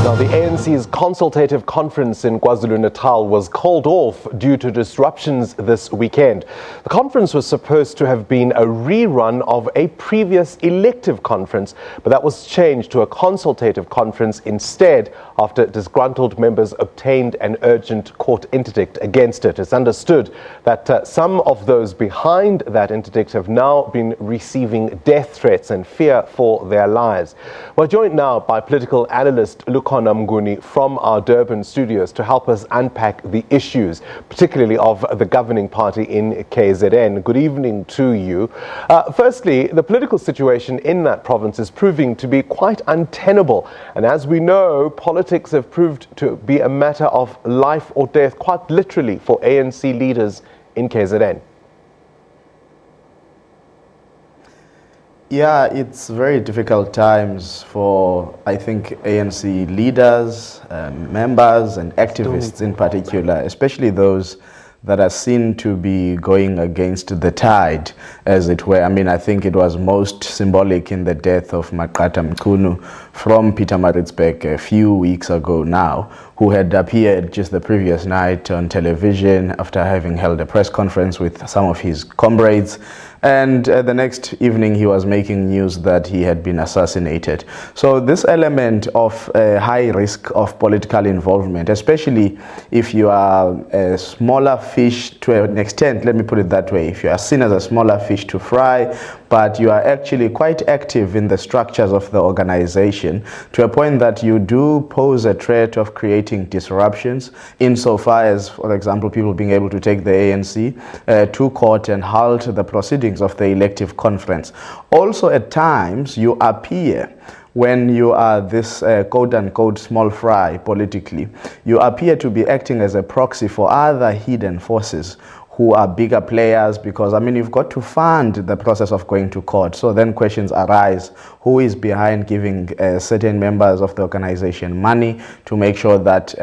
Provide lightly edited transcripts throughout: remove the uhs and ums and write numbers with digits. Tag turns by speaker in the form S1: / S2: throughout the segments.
S1: Now, the ANC's consultative conference in KwaZulu-Natal was called off due to disruptions this weekend. The conference was supposed to have been a rerun of a previous elective conference, but that was changed to a consultative conference instead after disgruntled members obtained an urgent court interdict against it. It's understood that some of those behind that interdict have now been receiving death threats and fear for their lives. We're joined now by political analyst Lukhona Mnguni from our Durban studios to help us unpack the issues, particularly of the governing party in KZN. Good evening to you. Firstly, the political situation in that province is proving to be quite untenable. And as we know, politics have proved to be a matter of life or death, quite literally, for ANC leaders in KZN.
S2: Yeah, it's very difficult times for, I think, ANC leaders, members and activists in particular, especially those that are seen to be going against the tide, as it were. I mean, I think it was most symbolic in the death of Maqata Mchunu from Pietermaritzburg a few weeks ago now, who had appeared just the previous night on television after having held a press conference with some of his comrades. And the next evening, he was making news that he had been assassinated. So this element of high risk of political involvement, especially if you are a smaller fish to an extent, let me put it that way, if you are seen as a smaller fish to fry, but you are actually quite active in the structures of the organization to a point that you do pose a threat of creating disruptions insofar as, for example, people being able to take the ANC to court and halt the proceedings of the elective conference. Also, at times, you appear, when you are this quote-unquote small fry politically, you appear to be acting as a proxy for other hidden forces who are bigger players, because, I mean, you've got to fund the process of going to court. So then questions arise, who is behind giving certain members of the organization money to make sure that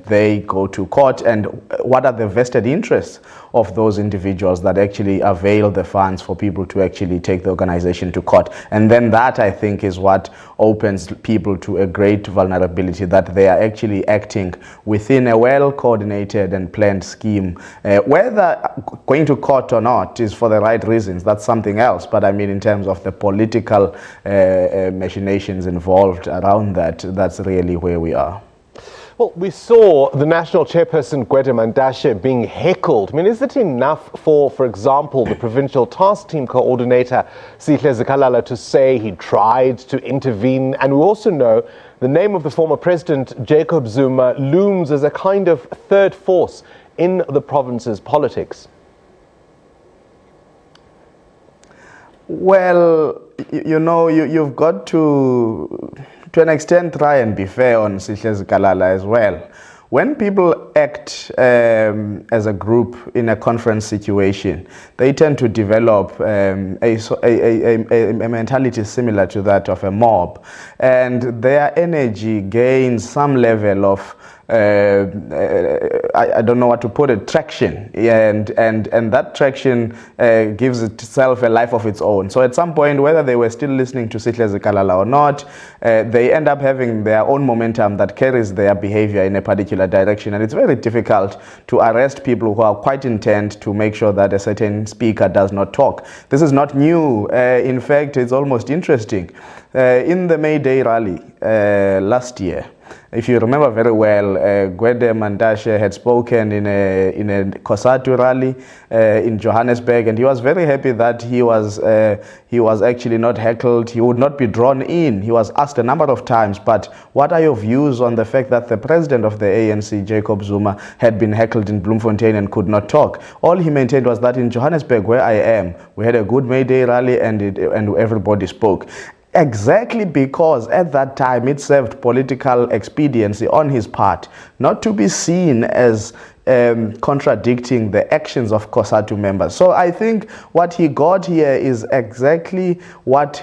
S2: they go to court, and what are the vested interests of those individuals that actually avail the funds for people to actually take the organization to court. And then that, I think, is what opens people to a great vulnerability, that they are actually acting within a well-coordinated and planned scheme. Whether going to court or not is for the right reasons, that's something else. But I mean, in terms of the political machinations involved around that, that's really where we are.
S1: Well, we saw the national chairperson, Gwede Mantashe, being heckled. I mean, is it enough for example, the provincial task team coordinator, Sihle Zikalala, to say he tried to intervene? And we also know the name of the former president, Jacob Zuma, looms as a kind of third force in the province's politics.
S2: Well, you know, you've got to an extent, try and be fair on Sihle Zikalala as well. When people act as a group in a conference situation, they tend to develop a mentality similar to that of a mob, and their energy gains some level of I don't know what to put it, traction, and that traction gives itself a life of its own. So at some point, whether they were still listening to Sihle Zikalala or not, they end up having their own momentum that carries their behavior in a particular direction. And it's very difficult to arrest people who are quite intent to make sure that a certain speaker does not talk. This is not new. In fact, it's almost interesting. In the May Day rally last year, if you remember very well, Gwede Mantashe had spoken in a COSATU rally in Johannesburg, and he was very happy that he was actually not heckled. He would not be drawn in. He was asked a number of times, but what are your views on the fact that the president of the ANC, Jacob Zuma, had been heckled in Bloemfontein and could not talk? All he maintained was that in Johannesburg, where I am, we had a good May Day rally and everybody spoke. Exactly because at that time it served political expediency on his part not to be seen as contradicting the actions of COSATU members. So I think what he got here is exactly what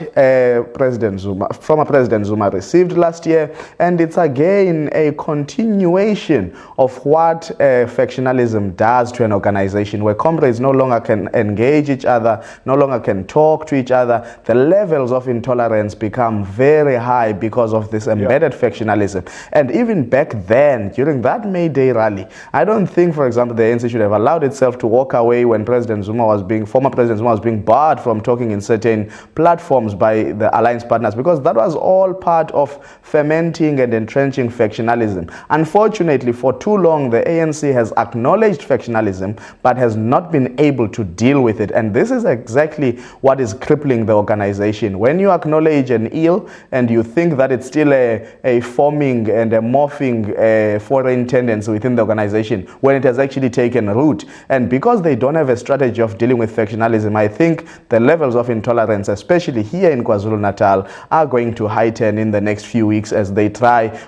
S2: former President Zuma received last year, and it's again a continuation of what factionalism does to an organization, where comrades no longer can engage each other, no longer can talk to each other. The levels of intolerance become very high because of this embedded factionalism. And even back then, during that May Day rally, I don't think, for example, the ANC should have allowed itself to walk away when former President Zuma was being barred from talking in certain platforms by the alliance partners, because that was all part of fermenting and entrenching factionalism. Unfortunately, for too long, the ANC has acknowledged factionalism, but has not been able to deal with it. And this is exactly what is crippling the organization. When you acknowledge an ill and you think that it's still a forming and a morphing foreign tendency within the organization, when it has actually taken root. And because they don't have a strategy of dealing with factionalism, I think the levels of intolerance, especially here in KwaZulu-Natal, are going to heighten in the next few weeks as they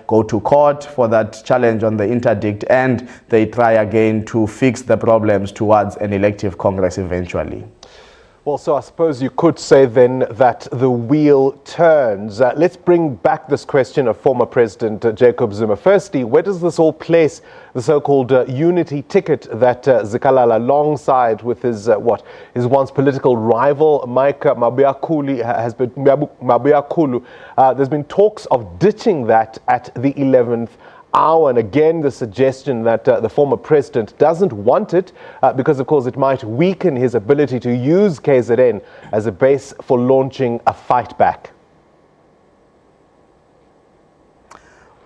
S2: go to court for that challenge on the interdict, and they try again to fix the problems towards an elective Congress eventually.
S1: Well, so I suppose you could say then that the wheel turns. Let's bring back this question of former President Jacob Zuma. Firstly, where does this all place the so-called unity ticket that Zikalala, alongside with his once political rival Mike Mabuyakhulu, there's been talks of ditching that at the 11th hour, and again the suggestion that the former president doesn't want it because of course it might weaken his ability to use KZN as a base for launching a fight back.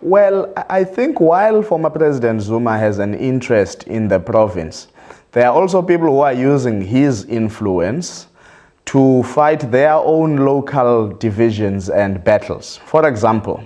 S2: Well, I think while former President Zuma has an interest in the province, there are also people who are using his influence to fight their own local divisions and battles. For example,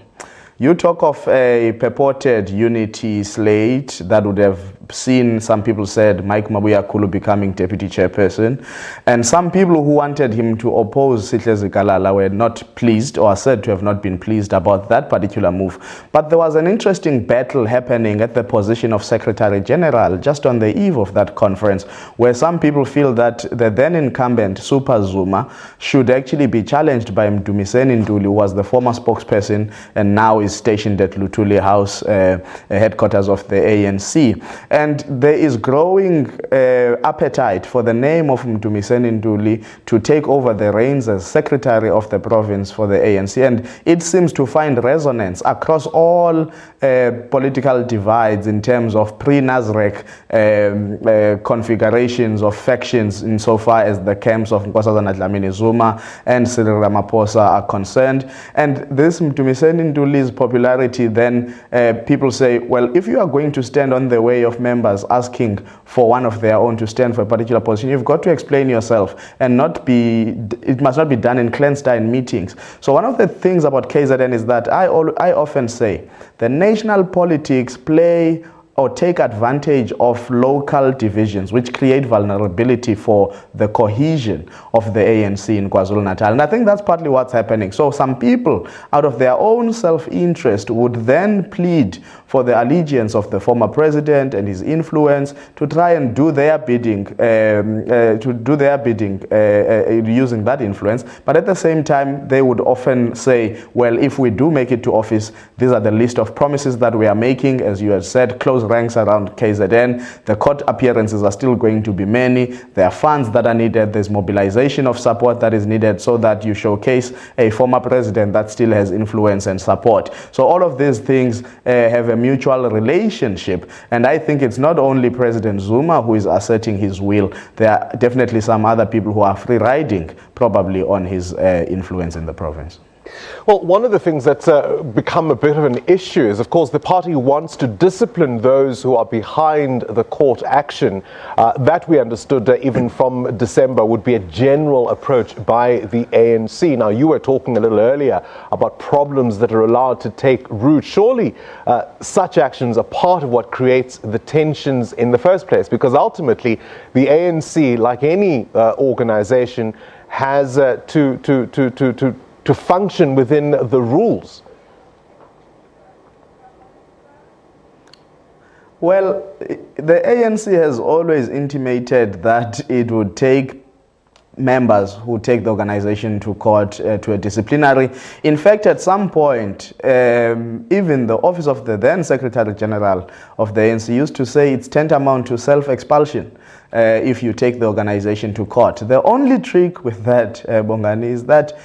S2: you talk of a purported unity slate that would have seen, some people said, Mike Mabuyakhulu becoming deputy chairperson, and some people who wanted him to oppose Sihle Zikalala were not pleased, or are said to have not been pleased about that particular move. But there was an interesting battle happening at the position of Secretary General just on the eve of that conference, where some people feel that the then incumbent Super Zuma should actually be challenged by Mdumiseni Ntuli, who was the former spokesperson and now is stationed at Lutuli House, headquarters of the ANC. And there is growing appetite for the name of Mdumiseni Ntuli to take over the reins as secretary of the province for the ANC. And it seems to find resonance across all political divides in terms of pre-Nasrec configurations of factions insofar as the camps of Nkosazana Dlamini Zuma and Cyril Ramaphosa are concerned. And this Mdumiseni Ntuli's popularity, then people say, well, if you are going to stand on the way of members asking for one of their own to stand for a particular position, you've got to explain yourself, and it must not be done in clandestine meetings. So one of the things about KZN is that I often say the national politics play or take advantage of local divisions, which create vulnerability for the cohesion of the ANC in KwaZulu-Natal. And I think that's partly what's happening. So some people, out of their own self-interest, would then plead for the allegiance of the former president and his influence to try and do their bidding, using that influence. But at the same time, they would often say, well, if we do make it to office, these are the list of promises that we are making, as you had said, close ranks around KZN. The court appearances are still going to be many. There are funds that are needed. There's mobilization of support that is needed so that you showcase a former president that still has influence and support. So all of these things have a mutual relationship. And I think it's not only President Zuma who is asserting his will. There are definitely some other people who are free riding probably on his influence in the province.
S1: Well, one of the things that's become a bit of an issue is, of course, the party wants to discipline those who are behind the court action. That we understood even from December would be a general approach by the ANC. Now, you were talking a little earlier about problems that are allowed to take root. Surely such actions are part of what creates the tensions in the first place, because ultimately the ANC, like any organization, has to function within the rules.
S2: Well, the ANC has always intimated that it would take members who take the organization to court to a disciplinary. In fact, at some point, even the office of the then Secretary General of the ANC used to say it's tantamount to self-expulsion if you take the organization to court. The only trick with that, Bongani, is that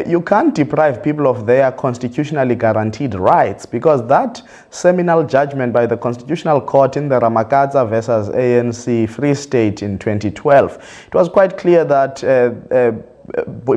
S2: you can't deprive people of their constitutionally guaranteed rights, because that seminal judgment by the Constitutional Court in the Ramakatsa versus ANC Free State in 2012, it was quite clear that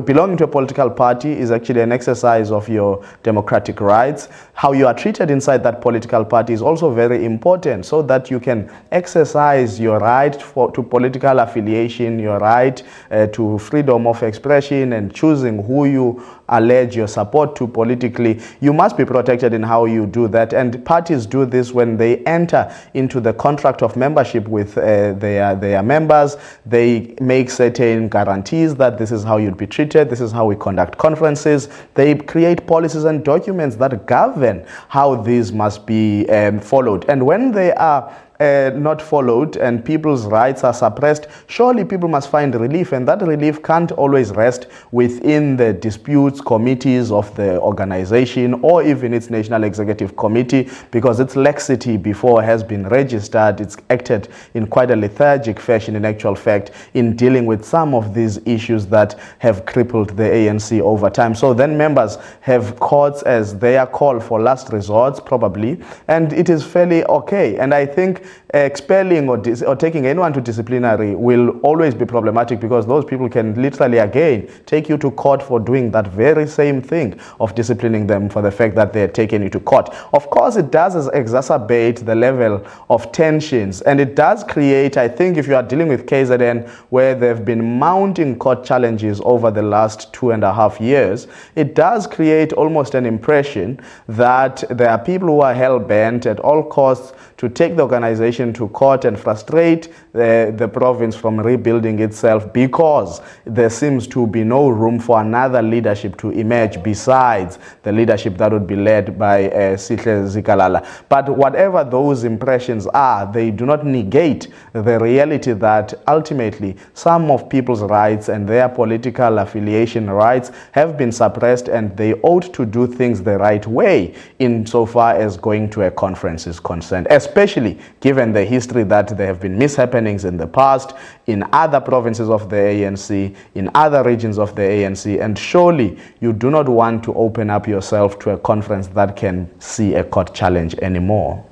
S2: belonging to a political party is actually an exercise of your democratic rights. How you are treated inside that political party is also very important, so that you can exercise your right to political affiliation, your right to freedom of expression and choosing who you allege your support to politically. You must be protected in how you do that, and parties do this when they enter into the contract of membership with their members. They make certain guarantees that this is how you'd be treated, this is how we conduct conferences. They create policies and documents that govern how these must be followed, and when they are not followed and people's rights are suppressed, surely people must find relief, and that relief can't always rest within the disputes committees of the organization or even its National Executive Committee, because its laxity before has been registered. It's acted in quite a lethargic fashion, in actual fact, in dealing with some of these issues that have crippled the ANC over time. So then members have courts as their call for last resorts, probably, and it is fairly okay. And I think expelling or taking anyone to disciplinary will always be problematic, because those people can literally again take you to court for doing that very same thing of disciplining them for the fact that they're taking you to court. Of course, it does exacerbate the level of tensions, and it does create, I think, if you are dealing with KZN, where there have been mounting court challenges over the last 2.5 years, it does create almost an impression that there are people who are hell-bent at all costs to take the organization to court and frustrate the province from rebuilding itself, because there seems to be no room for another leadership to emerge besides the leadership that would be led by Sihle Zikalala. But whatever those impressions are, they do not negate the reality that ultimately some of people's rights and their political affiliation rights have been suppressed, and they ought to do things the right way insofar as going to a conference is concerned, especially given the history that there have been mishappenings in the past in other provinces of the ANC, in other regions of the ANC, and surely you do not want to open up yourself to a conference that can see a court challenge anymore.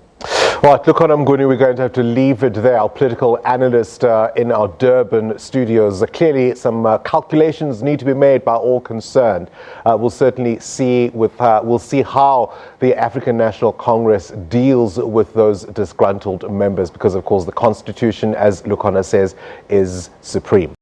S1: Right, Lukhona Mnguni, we're going to have to leave it there. Our political analyst in our Durban studios. Clearly, some calculations need to be made by all concerned. We'll certainly see we'll see how the African National Congress deals with those disgruntled members, because, of course, the Constitution, as Lukhona says, is supreme.